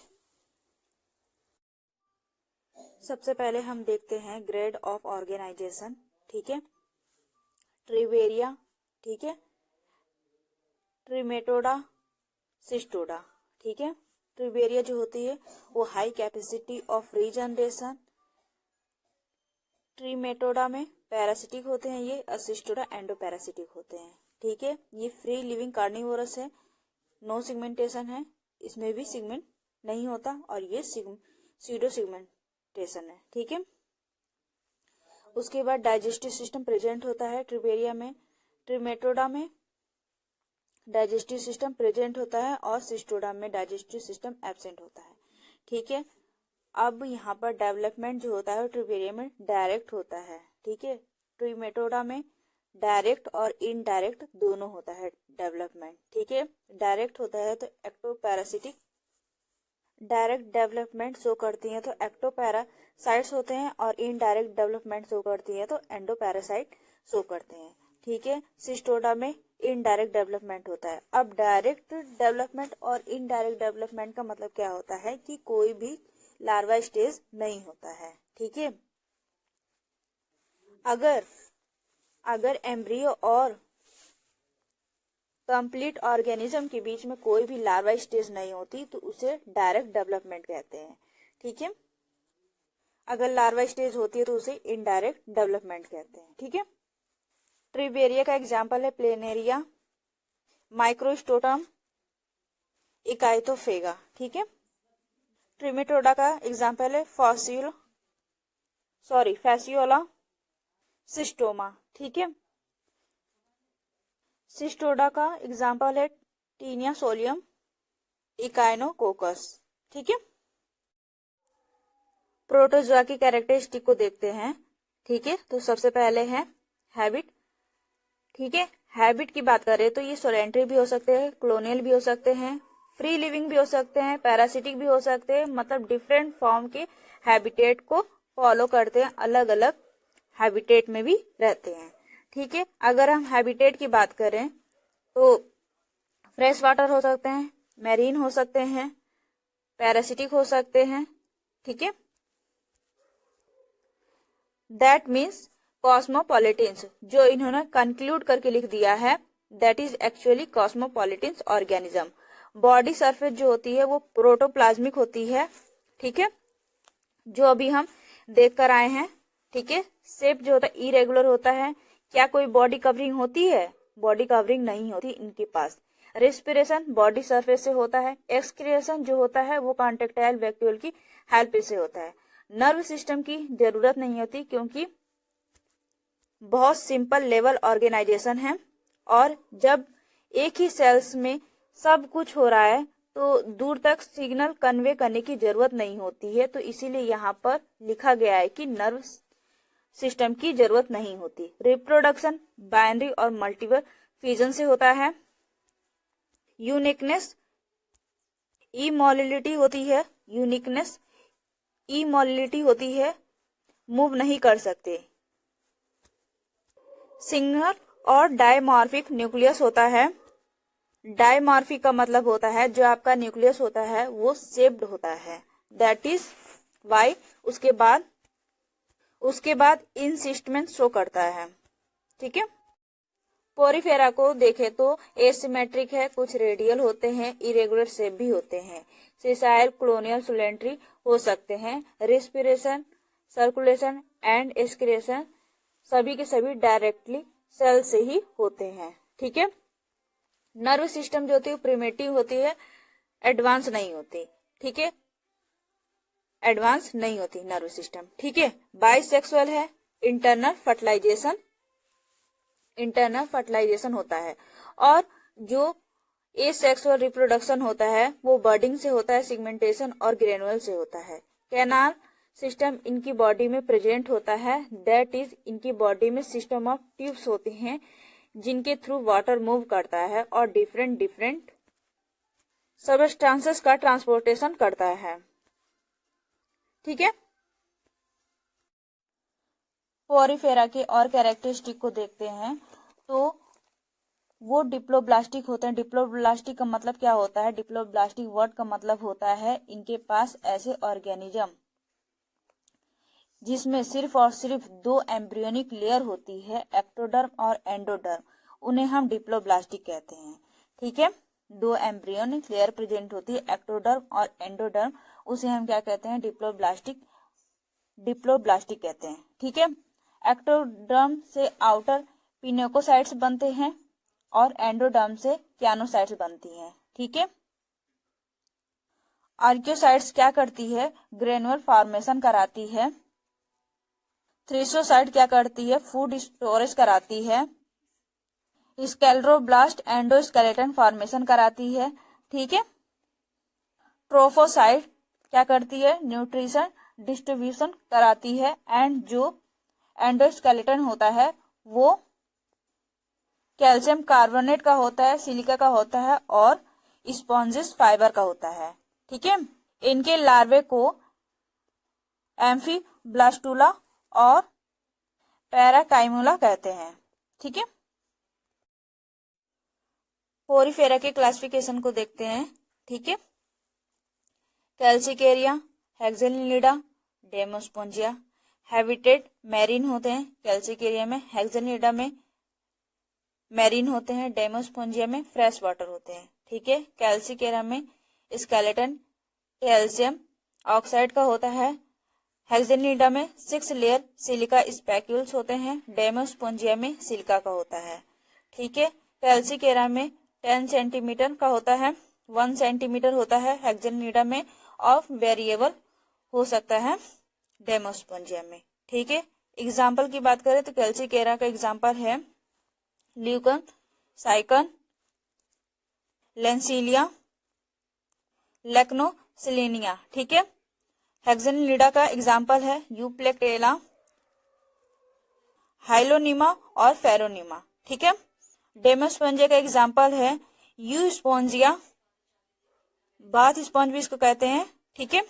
सबसे पहले हम देखते हैं ग्रेड ऑफ ऑर्गेनाइजेशन। ठीक है, ट्रिवेरिया, ठीक है, ट्रिमेटोडा, सिस्टोडा। ठीक है, ट्रिवेरिया जो होती है वो हाई कैपेसिटी ऑफ रीजनरेशन, ट्रिमेटोडा में पैरासिटिक होते हैं ये, असिस्टोडा एंडोपैरासिटिक होते हैं। ठीक है, ये फ्री लिविंग कार्निवोरस है, नो सिगमेंटेशन है, इसमें भी सिगमेंट नहीं होता, और ये सीडो सिगमेंटेशन है। ठीक है, उसके बाद डाइजेस्टिव सिस्टम प्रेजेंट होता है ट्रिवेरिया में, ट्रिमेटोडा में डाइजेस्टिव सिस्टम प्रेजेंट होता है, और सिस्टोडा में डाइजेस्टिव सिस्टम एब्सेंट होता है। ठीक है, अब यहाँ पर डेवलपमेंट जो होता है ट्रिवेरिया में डायरेक्ट होता है। ठीक है, ट्रिमेटोडा में डायरेक्ट और इनडायरेक्ट दोनों होता है डेवलपमेंट। ठीक है, डायरेक्ट होता है तो एक्टोपैरासिटिक डायरेक्ट डेवलपमेंट शो करती है तो एक्टोपैरासाइट्स होते हैं, और इनडायरेक्ट डेवलपमेंट शो करती है तो एंडोपैरासाइट शो करते हैं। ठीक है, सिस्टोडा में इनडायरेक्ट डेवलपमेंट होता है। अब डायरेक्ट डेवलपमेंट और इनडायरेक्ट डेवलपमेंट का मतलब क्या होता है कि कोई भी लार्वा स्टेज नहीं होता है। ठीक है, अगर एम्ब्रियो और कंप्लीट ऑर्गेनिज्म के बीच में कोई भी लार्वा स्टेज नहीं होती तो उसे डायरेक्ट डेवलपमेंट कहते हैं। ठीक है, अगर लार्वा स्टेज होती है तो उसे इनडायरेक्ट डेवलपमेंट कहते हैं। ठीक है, ट्रिवेरिया का एग्जाम्पल है प्लेनेरिया, माइक्रोस्टोटम, इकाइथोफेगा। ठीक है, ट्रिमेटोडा का एग्जाम्पल है फैसियोला, सिस्टोमा। ठीक है, सिस्टोडा का एग्जाम्पल है टीनिया सोलियम, इकाइनोकोकस। ठीक है, प्रोटोजोआ की कैरेक्टरिस्टिक को देखते हैं। ठीक है, तो सबसे पहले है हैबिट। ठीक है, हैबिट की बात करें तो ये सोलेंट्री भी हो सकते हैं, कॉलोनियल भी हो सकते हैं, फ्री लिविंग भी हो सकते हैं, पैरासिटिक भी हो सकते हैं, मतलब डिफरेंट फॉर्म के हैबिटेट को फॉलो करते हैं, अलग अलग हैबिटेट में भी रहते हैं। ठीक है, अगर हम हैबिटेट की बात करें तो फ्रेश वाटर हो सकते हैं, मैरीन हो सकते हैं, पैरासिटिक हो सकते हैं। ठीक है, दैट मीन्स कॉस्मोपॉलिटिन्स, जो इन्होंने कंक्लूड करके लिख दिया है, that is actually cosmopolitans organism. Body surface जो होती है वो प्रोटोप्लाज्मिक होती है। ठीक है, जो अभी हम देख कर आए हैं। ठीक है, शेप जो होता है इरेगुलर होता है। क्या कोई बॉडी कवरिंग होती है? बॉडी कवरिंग नहीं होती इनके पास। रेस्पिरेशन बॉडी सरफेस से होता है। एक्सक्रिएशन जो होता है वो कॉन्टेक्टाइल वैक्यूल की हेल्प से होता है। नर्व सिस्टम की जरूरत नहीं होती क्योंकि बहुत सिंपल लेवल ऑर्गेनाइजेशन है, और जब एक ही सेल्स में सब कुछ हो रहा है तो दूर तक सिग्नल कन्वे करने की जरूरत नहीं होती है, तो इसीलिए यहाँ पर लिखा गया है कि नर्व सिस्टम की जरूरत नहीं होती। रिप्रोडक्शन बाइनरी और मल्टीपल फ्यूजन से होता है। यूनिकनेस इमोबिलिटी होती है, यूनिकनेस इमोबिलिटी होती है, मूव नहीं कर सकते। सिंगल और डायमॉर्फिक न्यूक्लियस होता है। डायमॉर्फिक का मतलब होता है जो आपका न्यूक्लियस होता है वो शेप्ड होता है, दैट इज वाई उसके बाद इंसिस्टमेंट शो करता है। ठीक है, पोरीफेरा को देखें तो एसिमेट्रिक है, कुछ रेडियल होते हैं, इरेगुलर शेप भी होते हैं। सेसाइल कॉलोनियल सोलेंट्री हो सकते हैं। रेस्पिरेशन सर्कुलेशन एंड एक्सक्रिएशन सभी के सभी डायरेक्टली सेल से ही होते हैं। ठीक है, नर्व सिस्टम जो होती है प्रिमिटिव होती है, एडवांस नहीं होती। ठीक है, एडवांस नहीं होती नर्व सिस्टम। ठीक है, बाइसेक्सुअल है, इंटरनल फर्टिलाइजेशन होता है, और जो एसेक्सुअल रिप्रोडक्शन होता है वो बर्डिंग से होता है, सिगमेंटेशन और ग्रेनुअल से होता है। कैनाल सिस्टम इनकी बॉडी में प्रेजेंट होता है, दैट इज इनकी बॉडी में सिस्टम ऑफ ट्यूब्स होते हैं जिनके थ्रू वाटर मूव करता है और डिफरेंट डिफरेंट सबस्टांसेस का ट्रांसपोर्टेशन करता है। ठीक है, पोरिफेरा के और कैरेक्टरिस्टिक को देखते हैं तो वो डिप्लोब्लास्टिक होते हैं। डिप्लोब्लास्टिक का मतलब क्या होता है? डिप्लोब्लास्टिक वर्ड का मतलब होता है इनके पास ऐसे ऑर्गेनिज्म जिसमें सिर्फ और सिर्फ 2 एम्ब्रियोनिक लेयर होती है, एक्टोडर्म और एंडोडर्म, उन्हें हम डिप्लोब्लास्टिक कहते हैं। ठीक है, 2 एम्ब्रियोनिक लेयर प्रेजेंट होती है, एक्टोडर्म और एंडोडर्म, उसे हम क्या कहते हैं? डिप्लोब्लास्टिक कहते हैं। ठीक है, एक्टोडर्म से आउटर पिनोकोसाइट्स बनते हैं और एंडोडर्म से क्यानोसाइट्स बनती हैं। ठीक है, आर्कियोसाइट्स क्या करती है? ग्रेनुअल फॉर्मेशन कराती है। थ्रिसोसाइट क्या करती है? फूड स्टोरेज कराती है। स्केलेरोब्लास्ट एंडोस्केलेटन फॉर्मेशन कराती है। ठीक है, ट्रोफोसाइट क्या करती है? न्यूट्रिशन डिस्ट्रीब्यूशन कराती है। एंड जो एंडोस्केलेटन होता है वो कैल्शियम कार्बोनेट का होता है, सिलिका का होता है और स्पॉन्जिस फाइबर का होता है। ठीक है, इनके लार्वे को एम्फीब्लास्टुला और पैराकाइमुला कहते हैं। ठीक है, पोरिफेरा के क्लासिफिकेशन को देखते हैं। ठीक है, कैल्सिकेरिया, हेक्सेलिनिडा, डेमोस्पोंजिया। हैबिटेट मैरीन होते हैं, कैल्सिकेरिया में, हेक्सेलिनिडा में मैरीन होते हैं, डेमोस्पोंजिया में फ्रेश वाटर होते हैं। ठीक है, कैल्सिकेरिया में स्केलेटन कैल्शियम ऑक्साइड का होता है, हेक्सेलिनिडा में 6 लेयर सिलिका स्पैक्यूल्स होते हैं, डेमोस्पोंजिया में सिलिका का होता है। ठीक है, कैल्सिकेरिया में 10 सेंटीमीटर का होता है, 1 सेंटीमीटर होता है हेक्सेलिनिडा में, और वेरिएबल हो सकता है डेमोस्पोंजिया में। ठीक है, एग्जाम्पल की बात करें तो कैल्सिकेरिया का एग्जाम्पल है ल्यूकन, साइकन, लेंसिलिया, लेक्नोसिलिनिया। ठीक है, हेक्सेलिनिडा का एग्जाम्पल है यूप्लेक्टेला, हाइलोनिमा और फेरोनिमा। ठीक है, डेमोस्पोंजिया का एग्जाम्पल है यू स्पोंजिया, बाथ स्पॉन्ज भी इसको कहते हैं। ठीक है,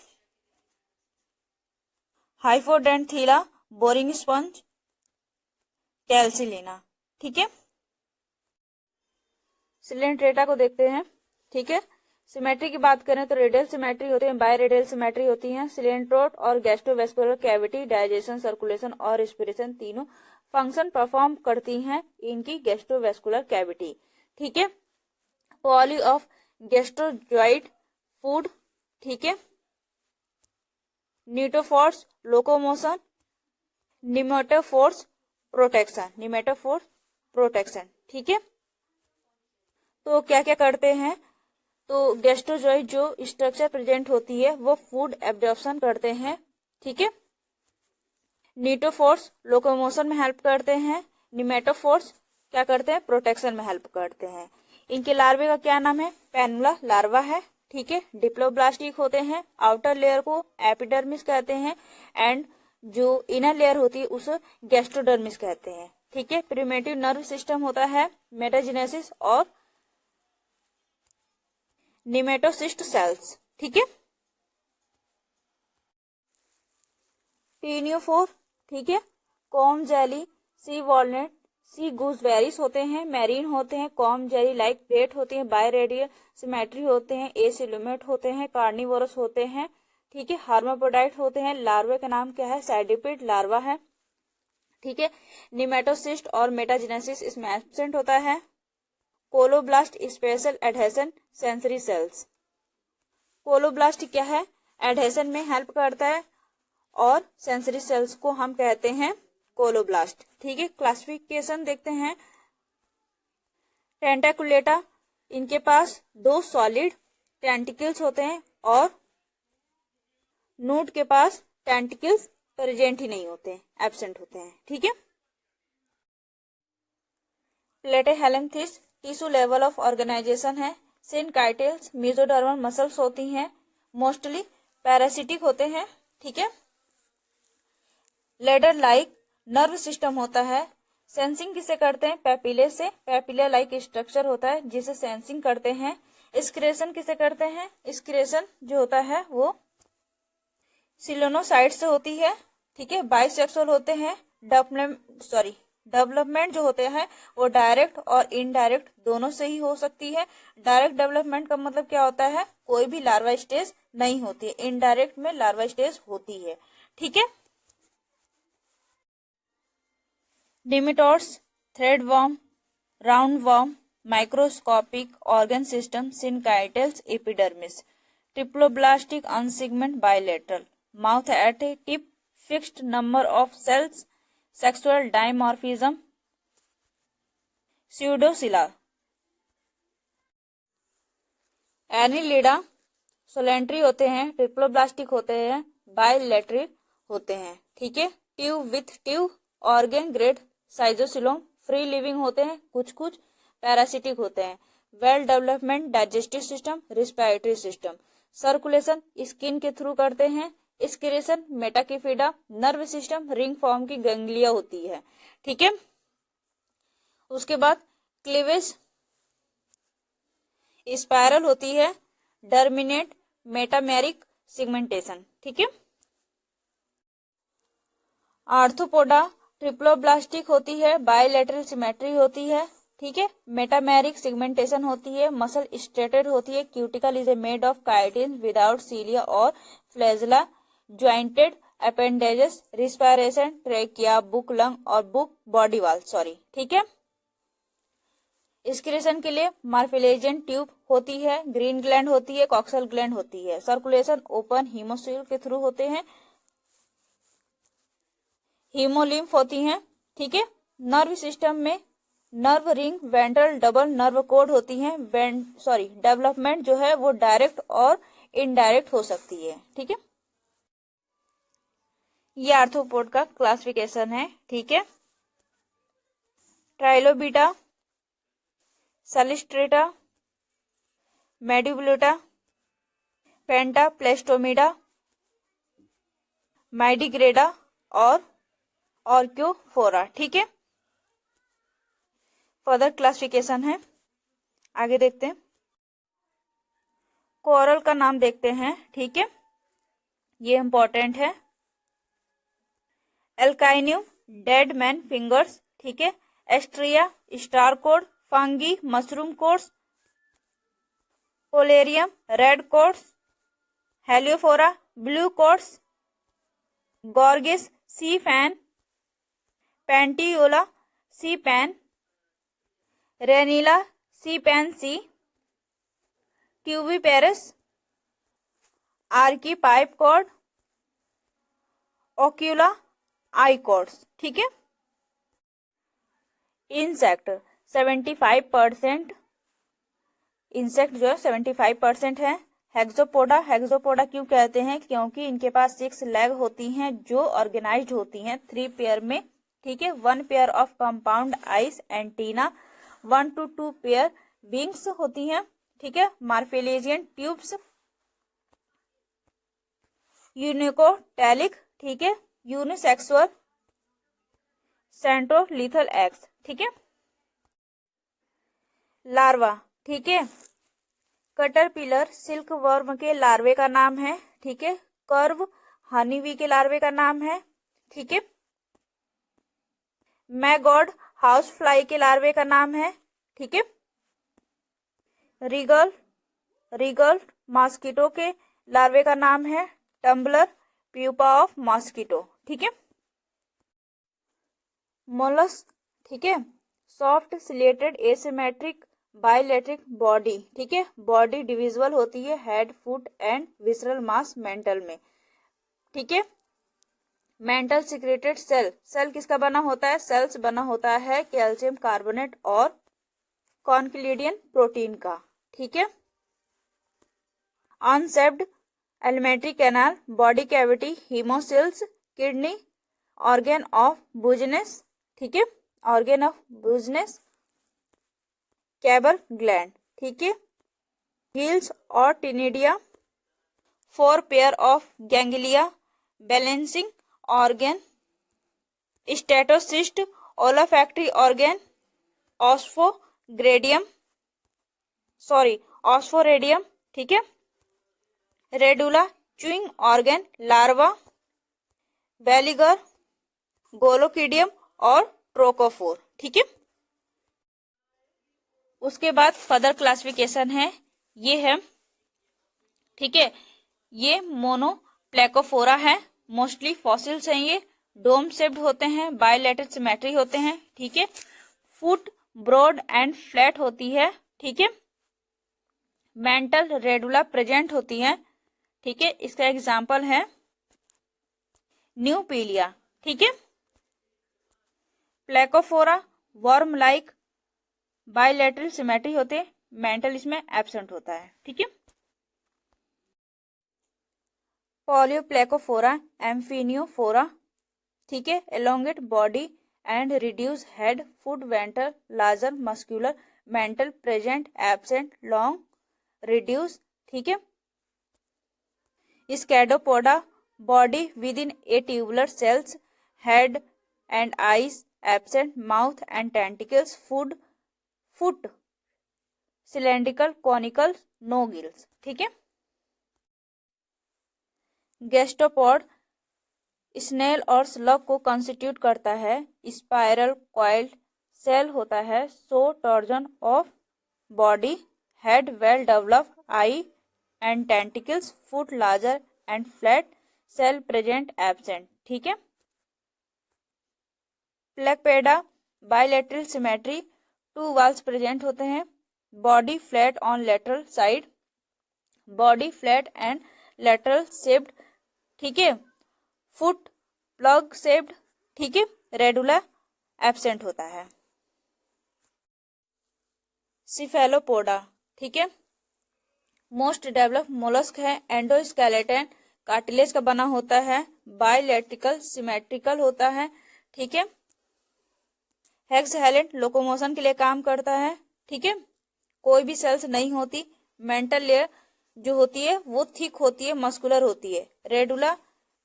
हाइपोडेंथिला, बोरिंग स्पंज, कैल्सिलिना। ठीक है, सिलेंट्रेटा को देखते हैं। ठीक है, सिमेट्री की बात करें तो रेडियल सिमेट्री होती है, बाय रेडियल सिमेट्री होती है। सिलेंट्रोड और गैस्ट्रोवेस्कुलर कैविटी डाइजेशन, सर्कुलेशन और रेस्पिरेशन तीनों फंक्शन परफॉर्म करती हैं इनकी गैस्ट्रोवेस्कुलर कैविटी। ठीक है, पॉली ऑफ गैस्ट्रोजॉइड फूड। ठीक है, न्यूटोफोर्स लोकोमोशन, निमेटोफोर्स प्रोटेक्शन। ठीक है, तो क्या क्या करते हैं? तो गैस्ट्रोजॉइड जो स्ट्रक्चर प्रेजेंट होती है वो फूड एब्जॉर्प्शन करते हैं। ठीक है, न्यूटोफोर्स लोकोमोशन में हेल्प करते हैं, निमेटोफोर्स क्या करते हैं? प्रोटेक्शन में हेल्प करते हैं। इनके लार्वे का क्या नाम है? पेनुला लार्वा है। ठीक है, डिप्लोब्लास्टिक होते हैं, आउटर लेयर को एपिडर्मिस कहते हैं एंड जो इनर लेयर होती है उसे गैस्ट्रोडर्मिस कहते हैं। ठीक है, प्रिमिटिव नर्व सिस्टम होता है मेटाजेनेसिस और निमेटोसिस्ट सेल्स। ठीक है, टीनियोफोर। ठीक है, कॉम जेली, सी वॉलनट, सी गूसबेरीज होते हैं, मैरीन होते हैं, कॉम जेली लाइक प्लेट होती है, बाय रेडियल सिमेट्री होते हैं, एसिलुमेट होते हैं, कार्निवोरस होते हैं। ठीक है, हार्मापोडाइट होते हैं। लार्वे का नाम क्या है? साइडिपिड लार्वा है। ठीक है, निमेटोसिस्ट और मेटाजेनेसिस इसमें एब्सेंट होता है। Colloblast special adhesion sensory sales. Colloblast क्या है? एडहेशन में हेल्प करता है और सेंसरी सेल्स को हम कहते हैं कोलोब्लास्ट। ठीक है, क्लासिफिकेशन देखते हैं। टेंटाकुलेटा, इनके पास 2 सॉलिड टेंटिकल्स होते हैं और नूट के पास टेंटिकल्स प्रेजेंट ही नहीं होते, एब्सेंट होते हैं। ठीक है, प्लेटेहेलेंथिस टिश्यू लेवल ऑफ ऑर्गेनाइजेशन है। सिनकाइटिल्स मेसोडर्मल मसल्स होती हैं, मोस्टली पैरासिटिक होते हैं। ठीक है, लेडर लाइक नर्व सिस्टम होता है, सेंसिंग किसे करते हैं? पैपिले से। पैपिला लाइक स्ट्रक्चर होता है जिसे सेंसिंग करते हैं। एक्सक्रेशन किसे करते हैं? एक्सक्रेशन जो होता है वो सिलोनोसाइट से होती है, ठीक है। बाइसेक्सुअल होते हैं। डेवलपमेंट जो होते हैं वो डायरेक्ट और इनडायरेक्ट दोनों से ही हो सकती है। डायरेक्ट डेवलपमेंट का मतलब क्या होता है? कोई भी लार्वा स्टेज नहीं होती है। इनडायरेक्ट में लार्वा स्टेज होती है, ठीक है। Nematodes, threadworm, roundworm, microscopic organ system, syncytials, epidermis, triploblastic unsegment bilateral, mouth at a tip, fixed number of cells, sexual dimorphism, pseudocoela. Annelida solitary होते हैं, ट्रिप्लोब्लास्टिक होते हैं, बाइलेटरल होते हैं, ठीक है। Tube with tube, organ grade schizocoelom, free living होते हैं, कुछ कुछ पैरासिटिक होते हैं। Well development digestive system, respiratory system. Circulation skin के थ्रू करते हैं। एक्सक्रीशन मेटाकिफिडा, नर्व सिस्टम, रिंग फॉर्म की गैंग्लिया होती है, ठीक है। उसके बाद क्लीवेज स्पाइरल होती है। टर्मिनेट मेटामेरिक सिगमेंटेशन, ठीक है। आर्थ्रोपोडा ट्रिप्लोब्लास्टिक होती है, बायलैटरल सिमेट्री होती है, ठीक है। मेटामेरिक सिगमेंटेशन होती है, मसल स्ट्रेटेड होती है। Cuticle is a made of chitin without cilia और flagella, jointed appendages, respiration, trachea, book lung और बुक बॉडी वाल, ठीक है। एक्सक्रीशन के लिए मार्फिलेजियन ट्यूब होती है, ग्रीन ग्लैंड होती है, कॉक्सल ग्लैंड होती है। सर्कुलेशन ओपन हीमोसील के थ्रू होते हैं, हीमोलिम्फ होती हैं, ठीक है। नर्व सिस्टम में nerve ring, ventral double nerve code होती हैं। डेवलपमेंट जो है वो डायरेक्ट और इनडायरेक्ट हो सकती है, ठीक है। ये आर्थ्रोपोड का क्लासिफिकेशन है, ठीक है। ट्राइलोबिटा, सैलिस्ट्रेटा, मेडिब्लोटा, पेंटाप्लेस्टोमिडा, माइडिग्रेडा और ऑर्क्योफोरा, ठीक है। फर्दर क्लासिफिकेशन है, आगे देखते हैं। कोरल का नाम देखते हैं, ठीक है, ये इंपॉर्टेंट है। एल्काइनियम डेड मैन फिंगर्स, ठीक है। Astraea star coral, Fungia mushroom corals, Corallium red corals, Heliopora blue corals, Gorgonia sea fan, Pennatula sea pen, Renilla sea pansy, Tubipora, organ pipe coral, Oculina eye corals, ठीक है। Insect 75%, insect जो है 75% है। हेक्सोपोडा, हेक्सोपोडा क्यों कहते हैं? क्योंकि इनके पास 6 लेग होती हैं जो ऑर्गेनाइज्ड होती हैं 3 पेयर में, ठीक है। 1 pair of compound eyes antenna, 1 to 2 pair wings होती हैं, ठीक है। मार्फेलेजियन ट्यूब्स, यूनिकोटैलिक, ठीक है। यूनिसेक्सुअल, सेंट्रोलिथल एग्स, ठीक है। लार्वा, ठीक है। कटरपिलर सिल्क वर्म के लार्वे का नाम है, ठीक है। कर्व हनीबी के लार्वे का नाम है, ठीक है। मैगॉड हाउस फ्लाई के लार्वे का नाम है, ठीक है। रिगल मॉस्किटो के लार्वे का नाम है टम्बलर प्यूपा ऑफ मॉस्किटो, ठीक है। मोलस्क, ठीक है। सॉफ्ट सिलेटेड एसिमेट्रिक बाइलेट्रिक बॉडी, ठीक है। बॉडी डिविजिबल होती है head, foot and visceral mass mental में, ठीक है। मेंटल सिक्रेटेड सेल, सेल किसका बना होता है? सेल्स बना होता है कैल्शियम कार्बोनेट और कॉन्क्लिडियन प्रोटीन का, ठीक है। अनसेप्ड alimentary canal, body cavity, haemocoels, kidney, organ of Bojanus, ठीक है। Organ of Bojanus, Keber's gland, ठीक है। गिल्स और ctenidia, 4 pair of ganglia, balancing organ, statocyst olfactory organ osphradium, ठीक है। Radula chewing organ larva, veliger, glochidium और trochophore, ठीक है। उसके बाद फर्दर क्लासिफिकेशन है, ये है, ठीक है। ये मोनोप्लेकोफोरा है, मोस्टली फॉसिल्स हैं, ये डोम शेप्ड होते हैं, बायलैटरल सिमेट्री होते हैं, ठीक है। फुट ब्रॉड एंड फ्लैट होती है, ठीक है। मेंटल रेडुला प्रेजेंट होती है, ठीक है। इसका एग्जांपल है न्यूपीलिया, ठीक है। प्लेकोफोरा वर्म लाइक बायलैटरल सिमेट्री होते हैं, मेंटल इसमें एब्सेंट होता है, ठीक है। पॉलियोप्लेकोफोरा एम्फिनियोफोरा, ठीक है। Elongate body and reduce head, foot venter larger muscular, mantle present absent long reduce, ठीक है। Scaphopoda body within a tubular shells, head and eyes absent, mouth and tentacles, foot cylindrical conical, no gills, ठीक है। Gastropod snail और slug को constitute करता है, spiral coiled shell होता है, so torsion of body, head well develop, eye and tentacles, foot larger and flat, shell present absent, ठीक है। प्लेकपेडा बायलैटरल सिमेट्री, 2 वॉल्स प्रेजेंट होते हैं, body flat on lateral side, body flat and lateral shaped, ठीक है। Foot plug shaped, ठीक है। Radula absent होता है। सिफेलोपोडा, ठीक है, मोस्ट डेवलप्ड मोलस्क है, एंडोस्केलेटन कार्टिलेज का बना होता है, बायलैटरल सिमेट्रिकल होता है, ठीक है। हेक्साहेलेंट लोकोमोशन के लिए काम करता है, ठीक है। कोई भी सेल्स नहीं होती, मेंटल लेयर जो होती है वो थिक होती है, मस्कुलर होती है। रेडुला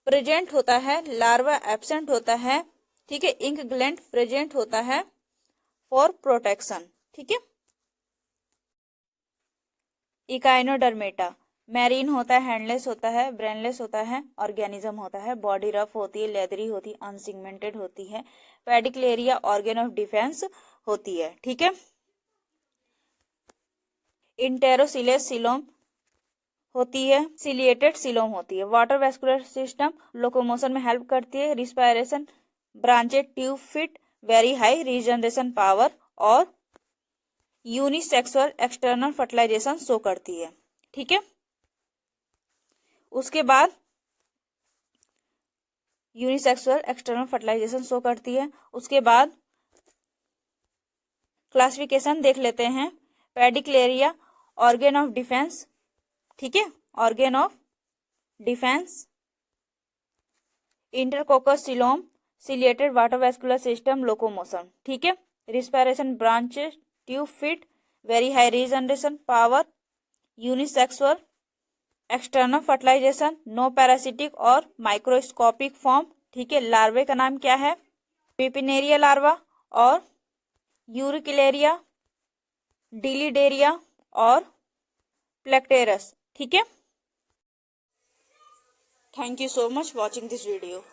प्रेजेंट होता है, लार्वा एब्सेंट होता है, ठीक है। इंक ग्लैंड प्रेजेंट होता है फॉर प्रोटेक्शन, ठीक है। इकाइनोडर्मेटा मैरीन होता है, हैंडलेस होता है, ब्रेनलेस होता है, ऑर्गेनिज्म होता है, बॉडी रफ होती है, लेदरी होती है, अनसिगमेंटेड होती है, पेडिक्लेरिया ऑर्गेन ऑफ डिफेंस होती है, ठीक है। इंटेरोसिलेस सिलोम होती है, सिलिएटेड सिलोम होती है, वाटर वेस्कुलर सिस्टम लोकोमोशन में हेल्प करती है, respiration branched tube feet, very high regeneration power और यूनिसेक्सुअल एक्सटर्नल फर्टिलाइजेशन शो करती है, ठीक है। उसके बाद यूनिसेक्सुअल एक्सटर्नल फर्टिलाइजेशन शो करती है। उसके बाद क्लासिफिकेशन देख लेते हैं। पेडिक्लेरिया ऑर्गेन ऑफ डिफेंस, ठीक है, organ of defence. Enterocoelous coelom ciliated water vascular system locomotion, ठीक है। Respiration branches tube feet, very high regeneration power, unisexual external fertilisation, no parasitic और माइक्रोस्कोपिक फॉर्म, ठीक है। लार्वे का नाम क्या है? पिपिनेरिया लार्वा और यूरिकिलेरिया, डिलीडेरिया और प्लेक्टेरस, ठीक है। Thank you so much watching this video.